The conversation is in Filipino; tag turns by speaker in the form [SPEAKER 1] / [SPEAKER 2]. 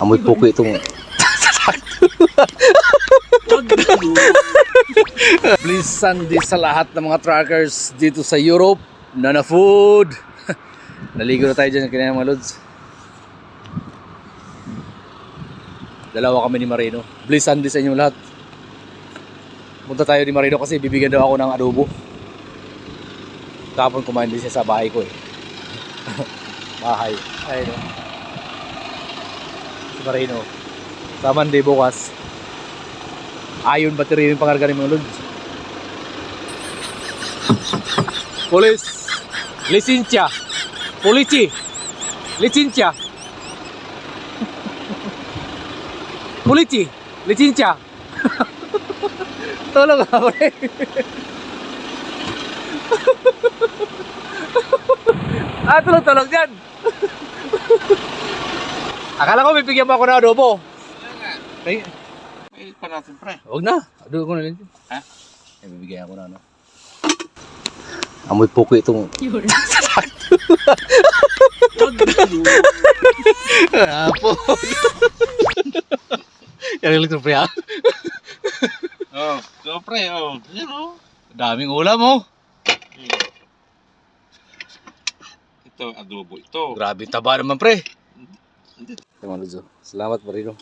[SPEAKER 1] Amoy puki itong... Please Sunday sa lahat ng mga truckers dito sa Europe. Nana Food. Naligo na tayo dyan kanina mga lods. Dalawa kami ni Marino. Please Sunday sa inyo lahat. Punta tayo ni Marino kasi bibigyan daw ako ng adobo. Kapon kumain din siya sa bahay ko eh. Bahay. Ayun o. Si Marino. Sa Monday bukas. Ayon battery yung pangarga ni mga lods. Police. Lisincha. Polisi. Lisincha. Polisi. Lisincha. Tolong ako eh. Tulong dyan. Akala ko bibigyan mo ako ng adobo. Ay,
[SPEAKER 2] Mainit pa natin, pre.
[SPEAKER 1] huwag na. Adobo ko na lang.
[SPEAKER 2] Ha?
[SPEAKER 1] Ay, bibigyan ako na ano. Amoy puki itong... Apo. Yang lang itong pre ha?
[SPEAKER 2] Oh, so pre, oh. Yan, oh.
[SPEAKER 1] Daming ulam oh.
[SPEAKER 2] Ito, adobo ito.
[SPEAKER 1] Grabe taba naman pre. Salamat Marino.